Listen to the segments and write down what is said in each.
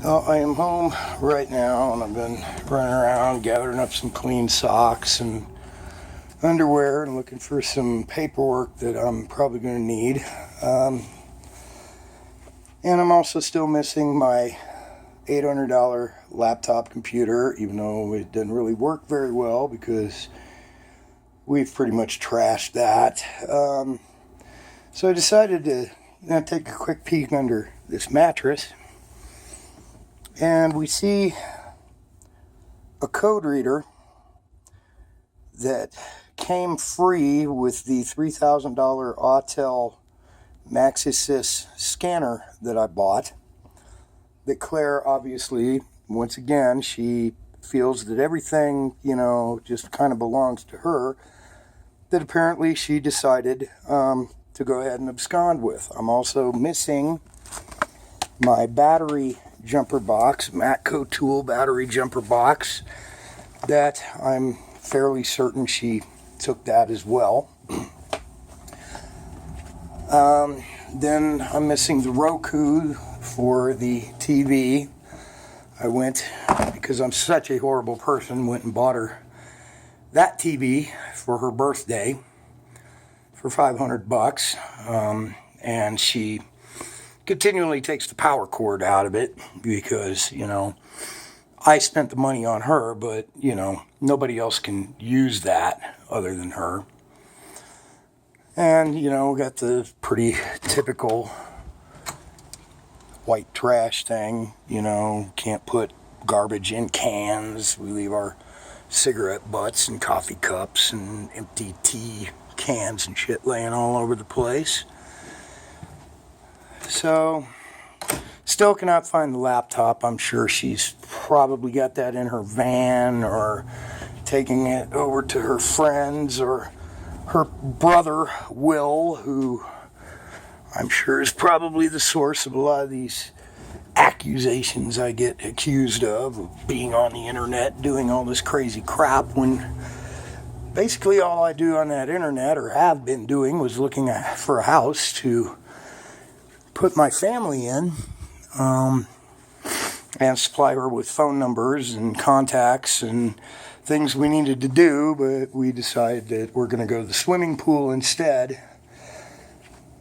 Well, I am home right now, and I've been running around gathering up some clean socks and underwear and looking for some paperwork that I'm probably going to need. And I'm also still missing my $800 laptop computer, even though it doesn't really work very well because we've pretty much trashed that. So I decided to take a quick peek under this mattress. And we see a code reader that came free with the $3,000 Autel MaxiSys scanner that I bought. That Claire, obviously, once again, she feels that everything, just kind of belongs to her. That apparently she decided to go ahead and abscond with. I'm also missing my battery jumper box, Matco Tool battery jumper box, that I'm fairly certain she took that as well. Then I'm missing the Roku for the TV. I went, because I'm such a horrible person, went and bought her that TV for her birthday for $500, and she continually takes the power cord out of it because, I spent the money on her, but, nobody else can use that other than her. And, got the pretty typical white trash thing, can't put garbage in cans. We leave our cigarette butts and coffee cups and empty tea cans and shit laying all over the place. So, still cannot find the laptop. I'm sure she's probably got that in her van or taking it over to her friends or her brother, Will, who I'm sure is probably the source of a lot of these accusations I get accused of being on the internet doing all this crazy crap, when basically all I do on that internet, or have been doing, was looking for a house to put my family in, and supply her with phone numbers and contacts and things we needed to do, but we decided that we're going to go to the swimming pool instead,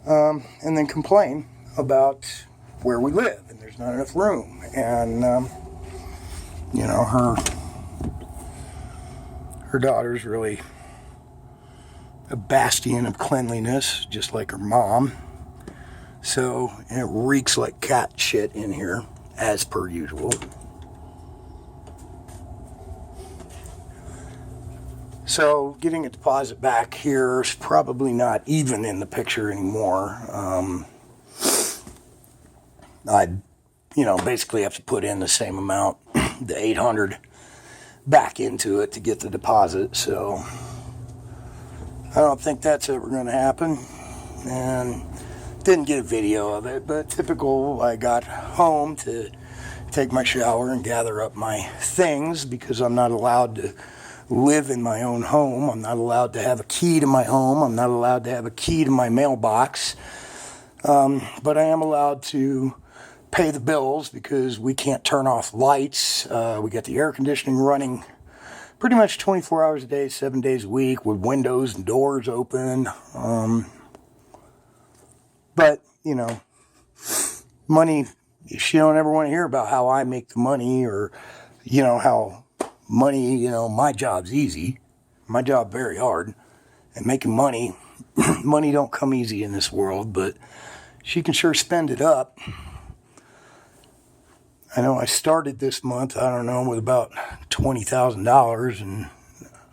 and then complain about where we live and there's not enough room. And her daughter's really a bastion of cleanliness, just like her mom. So it reeks like cat shit in here, as per usual. So getting a deposit back here is probably not even in the picture anymore. I'd, basically have to put in the same amount, the $800, back into it to get the deposit. So I don't think that's ever going to happen. And didn't get a video of it, but typical, I got home to take my shower and gather up my things because I'm not allowed to live in my own home. I'm not allowed to have a key to my home. I'm not allowed to have a key to my mailbox. But I am allowed to pay the bills because we can't turn off lights. We got the air conditioning running pretty much 24 hours a day, 7 days a week, with windows and doors open. But, money, she don't ever want to hear about how I make the money, or, how money, my job's easy. My job very hard. And making money, money don't come easy in this world, but she can sure spend it up. I know I started this month, with about $20,000, and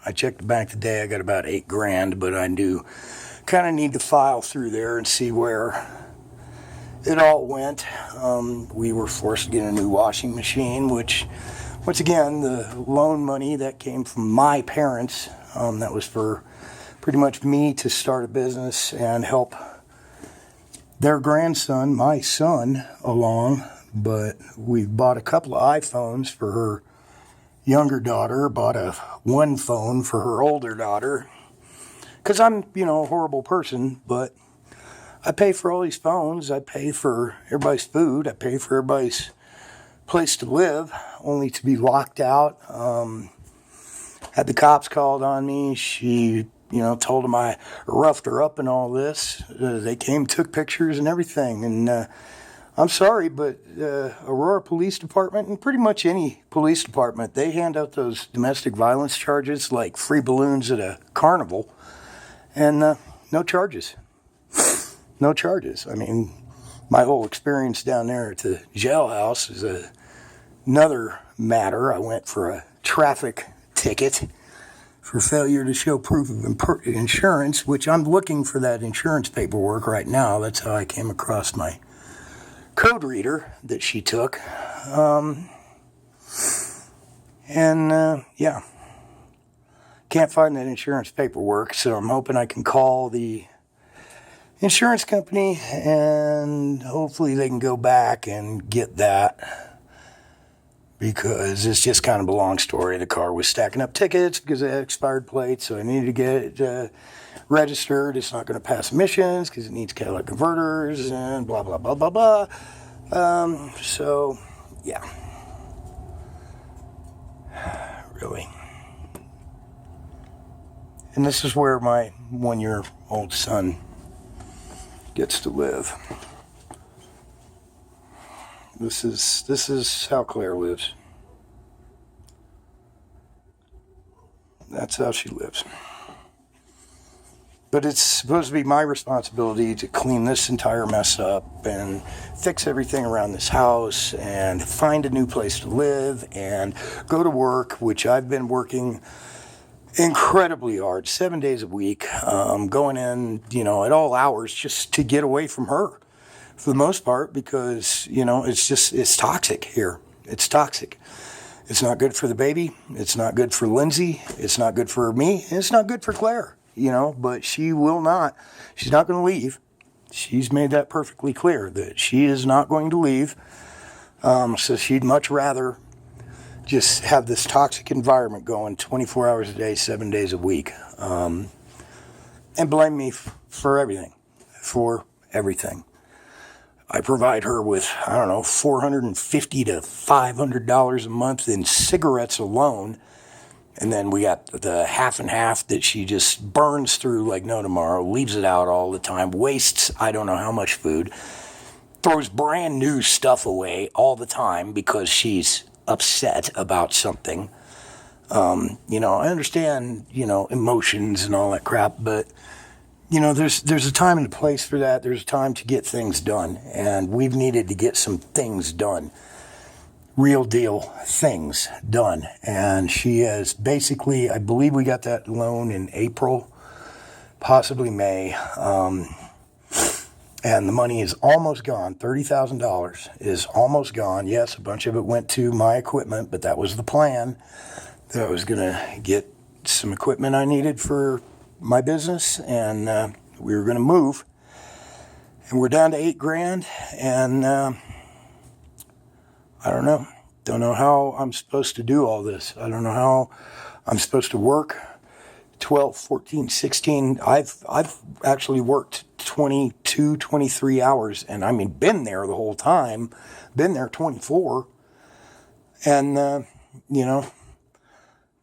I checked the bank today, I got about $8,000, but I do kind of need to file through there and see where it all went. We were forced to get a new washing machine, which, once again, the loan money that came from my parents, that was for pretty much me to start a business and help their grandson, my son, along. But we bought a couple of iPhones for her younger daughter, bought one phone for her older daughter, because I'm, a horrible person, but I pay for all these phones. I pay for everybody's food. I pay for everybody's place to live, only to be locked out. Had the cops called on me. She, told them I roughed her up and all this. They came, took pictures and everything. And I'm sorry, but Aurora Police Department, and pretty much any police department, they hand out those domestic violence charges like free balloons at a carnival. And no charges. No charges. I mean, my whole experience down there at the jailhouse is another matter. I went for a traffic ticket for failure to show proof of insurance, which I'm looking for that insurance paperwork right now. That's how I came across my code reader that she took. Yeah. Can't find that insurance paperwork, so I'm hoping I can call the insurance company and hopefully they can go back and get that, because it's just kind of a long story. The car was stacking up tickets because it had expired plates, so I needed to get it registered. It's not going to pass emissions because it needs catalytic converters and blah, blah, blah, blah, blah. So, yeah. Really. And this is where my 1-year-old son gets to live. This is how Claire lives. That's how she lives. But it's supposed to be my responsibility to clean this entire mess up and fix everything around this house and find a new place to live and go to work, which I've been working incredibly hard, 7 days a week, going in, at all hours just to get away from her for the most part, because, it's toxic here. It's toxic. It's not good for the baby. It's not good for Lindsay. It's not good for me. And it's not good for Claire, but she's not going to leave. She's made that perfectly clear that she is not going to leave. So she'd much rather just have this toxic environment going 24 hours a day, 7 days a week. And blame me for everything. For everything. I provide her with, $450 to $500 a month in cigarettes alone. And then we got the half and half that she just burns through like no tomorrow, leaves it out all the time, wastes I don't know how much food, throws brand new stuff away all the time because she's upset about something. I understand, emotions and all that crap, but there's a time and a place for that. There's a time to get things done, and we've needed to get some things done, real deal things done. And she has basically, I believe we got that loan in April, possibly May, and the money is almost gone. $30,000 is almost gone. Yes, a bunch of it went to my equipment, but that was the plan. That I was going to get some equipment I needed for my business, and we were going to move. And we're down to $8,000, and I don't know. Don't know how I'm supposed to do all this. I don't know how I'm supposed to work 12, 14, 16. I've actually worked 22, 23 hours, and been there the whole time, been there 24. And,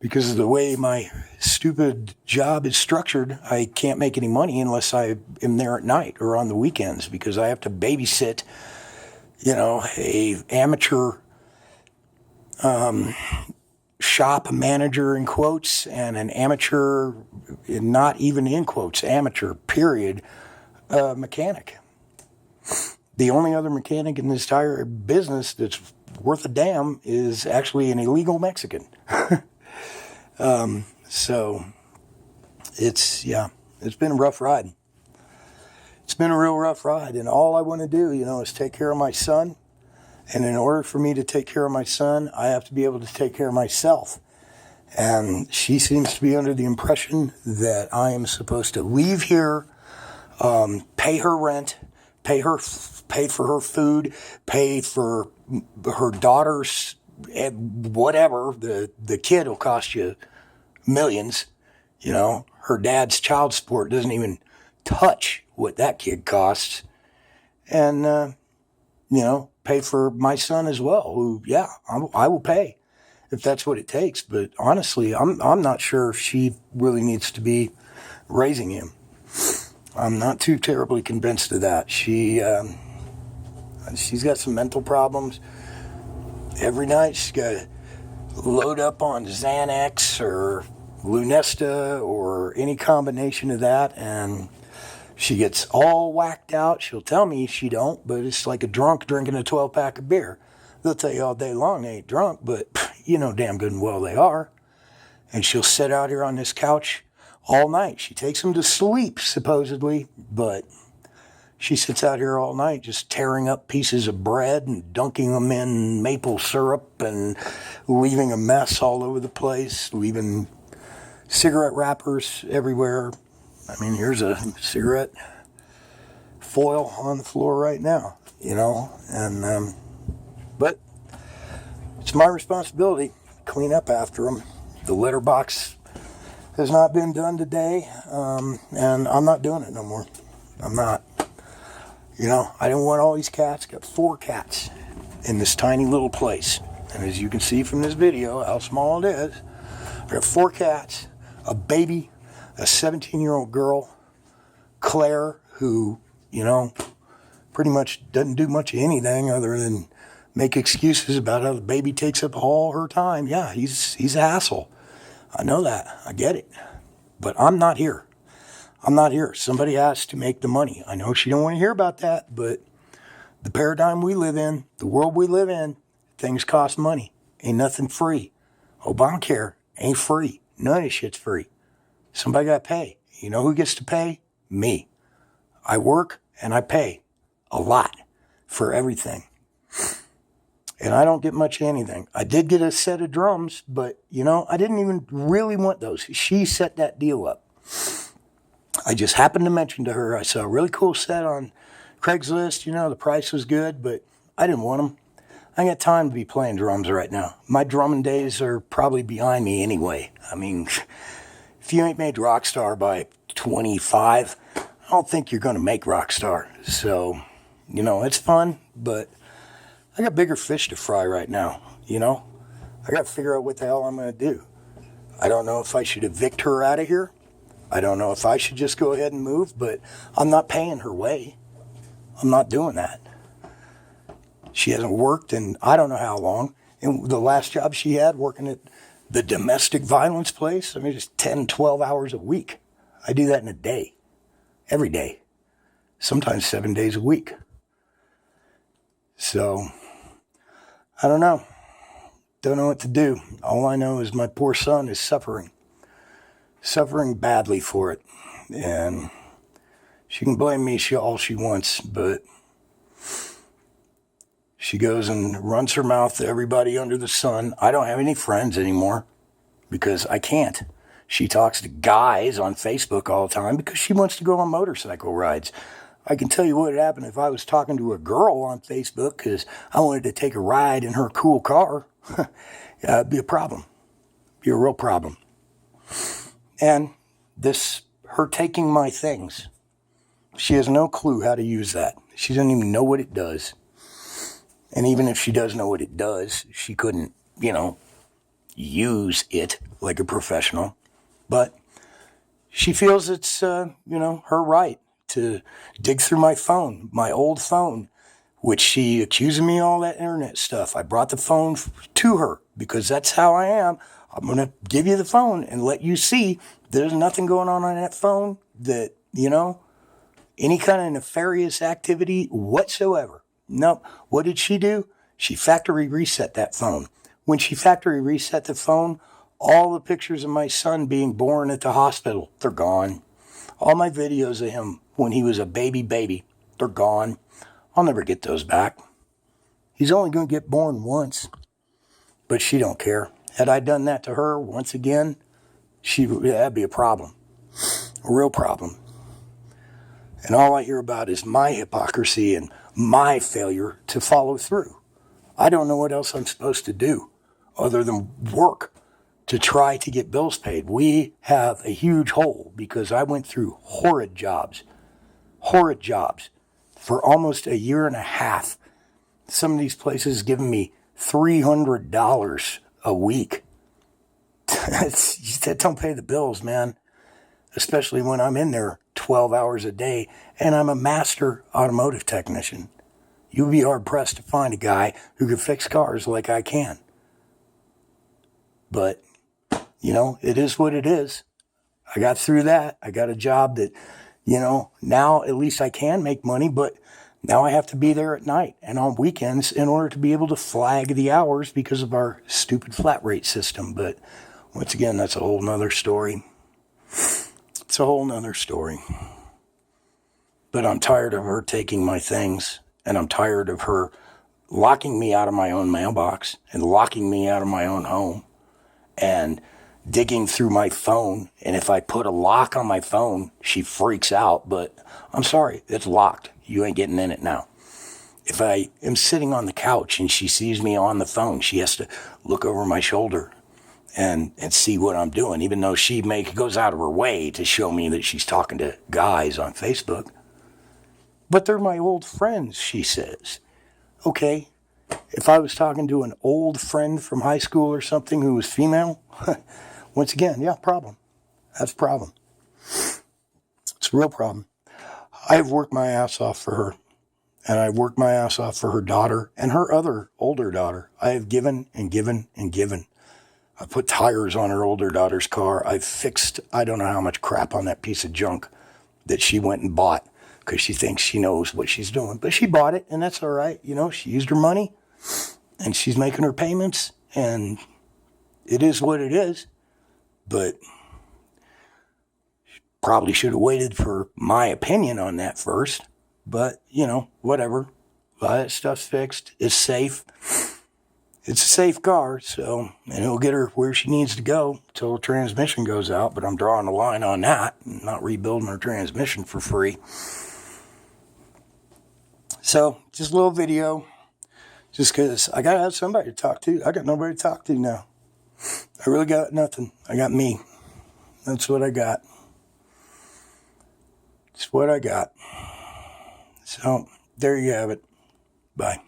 because of the way my stupid job is structured, I can't make any money unless I am there at night or on the weekends, because I have to babysit, a amateur shop manager in quotes and an amateur, not even in quotes, amateur, period, mechanic. The only other mechanic in this entire business that's worth a damn is actually an illegal Mexican. So it's been a rough ride. It's been a real rough ride, and all I want to do, is take care of my son. And in order for me to take care of my son, I have to be able to take care of myself. And she seems to be under the impression that I am supposed to leave here, pay her rent, pay for her food, pay for her daughter's whatever. The kid will cost you millions. Her dad's child support doesn't even touch what that kid costs. And, pay for my son as well, who, yeah, I will pay if that's what it takes. But honestly, I'm not sure if she really needs to be raising him. I'm not too terribly convinced of that. She's got some mental problems. Every night she's got to load up on Xanax or Lunesta or any combination of that, and she gets all whacked out. She'll tell me she don't, but it's like a drunk drinking a 12-pack of beer. They'll tell you all day long they ain't drunk, but you know damn good and well they are. And she'll sit out here on this couch all night. She takes them to sleep, supposedly, but she sits out here all night just tearing up pieces of bread and dunking them in maple syrup and leaving a mess all over the place, leaving cigarette wrappers everywhere. I mean, here's a cigarette foil on the floor right now, you know, and but it's my responsibility to clean up after them. The litter box has not been done today, and I'm not doing it no more. I'm not. You know, I didn't want all these cats. Got 4 cats in this tiny little place. And as you can see from this video, how small it is, I got 4 cats, a baby, a 17-year-old girl, Claire, who, you know, pretty much doesn't do much of anything other than make excuses about how the baby takes up all her time. Yeah, he's a hassle. I know that. I get it. But I'm not here. I'm not here. Somebody has to make the money. I know she don't want to hear about that, but the paradigm we live in, the world we live in, things cost money. Ain't nothing free. Obamacare ain't free. None of this shit's free. Somebody got to pay. You know who gets to pay? Me. I work and I pay a lot for everything. And I don't get much of anything. I did get a set of drums, but, you know, I didn't even really want those. She set that deal up. I just happened to mention to her, I saw a really cool set on Craigslist. You know, the price was good, but I didn't want them. I ain't got time to be playing drums right now. My drumming days are probably behind me anyway. I mean, if you ain't made rock star by 25, I don't think you're going to make rock star. So, you know, it's fun, but I got bigger fish to fry right now, you know? I got to figure out what the hell I'm going to do. I don't know if I should evict her out of here. I don't know if I should just go ahead and move, but I'm not paying her way. I'm not doing that. She hasn't worked in I don't know how long. And the last job she had working at the domestic violence place, I mean, just 10, 12 hours a week. I do that in a day, every day, sometimes 7 days a week. So, I don't know. Don't know what to do. All I know is my poor son is suffering badly for it. And she can blame me all she wants, but she goes and runs her mouth to everybody under the sun. I don't have any friends anymore because I can't. She talks to guys on Facebook all the time because she wants to go on motorcycle rides. I can tell you what would happen if I was talking to a girl on Facebook because I wanted to take a ride in her cool car. Yeah, it'd be a problem. Be a real problem. And her taking my things, she has no clue how to use that. She doesn't even know what it does. And even if she does know what it does, she couldn't, you know, use it like a professional. But she feels it's, you know, her right to dig through my phone, my old phone, which she accusing me of all that internet stuff. I brought the phone to her because that's how I am. I'm going to give you the phone and let you see there's nothing going on that phone that, you know, any kind of nefarious activity whatsoever. Nope. What did she do? She factory reset that phone. When she factory reset the phone, all the pictures of my son being born at the hospital, they're gone. All my videos of him when he was a baby, they're gone. I'll never get those back. He's only going to get born once. But she don't care. Had I done that to her once again, that'd be a problem. A real problem. And all I hear about is my hypocrisy and my failure to follow through. I don't know what else I'm supposed to do other than work to try to get bills paid. We have a huge hole because I went through horrid jobs for almost a year and a half some of these places giving me $300 a week. That don't pay the bills, man. Especially when I'm in there 12 hours a day and I'm a master automotive technician. You would be hard pressed to find a guy who could fix cars like I can. But, you know, it is what it is. I got through that. I got a job that, you know, now at least I can make money, but now I have to be there at night and on weekends in order to be able to flag the hours because of our stupid flat rate system. But once again, that's a whole nother story. It's a whole nother story. But I'm tired of her taking my things, and I'm tired of her locking me out of my own mailbox and locking me out of my own home and digging through my phone. And if I put a lock on my phone, she freaks out. But I'm sorry, it's locked. You ain't getting in it now. If I am sitting on the couch and she sees me on the phone, she has to look over my shoulder and see what I'm doing, even though she goes out of her way to show me that she's talking to guys on Facebook. But they're my old friends, she says. Okay, if I was talking to an old friend from high school or something who was female, once again, yeah, problem. That's a problem. It's a real problem. I've worked my ass off for her, and I've worked my ass off for her daughter and her other older daughter. I have given and given and given. I put tires on her older daughter's car. I've fixed, I don't know how much crap on that piece of junk that she went and bought because she thinks she knows what she's doing. But she bought it, and that's all right. You know, she used her money, and she's making her payments, and it is what it is. But probably should have waited for my opinion on that first. But, you know, whatever. That stuff's fixed. It's safe. It's a safe car, so, and it'll get her where she needs to go until the transmission goes out, but I'm drawing a line on that, and not rebuilding her transmission for free. So, just a little video, just because I got to have somebody to talk to. I got nobody to talk to now. I really got nothing. I got me. That's what I got. It's what I got. So, there you have it. Bye.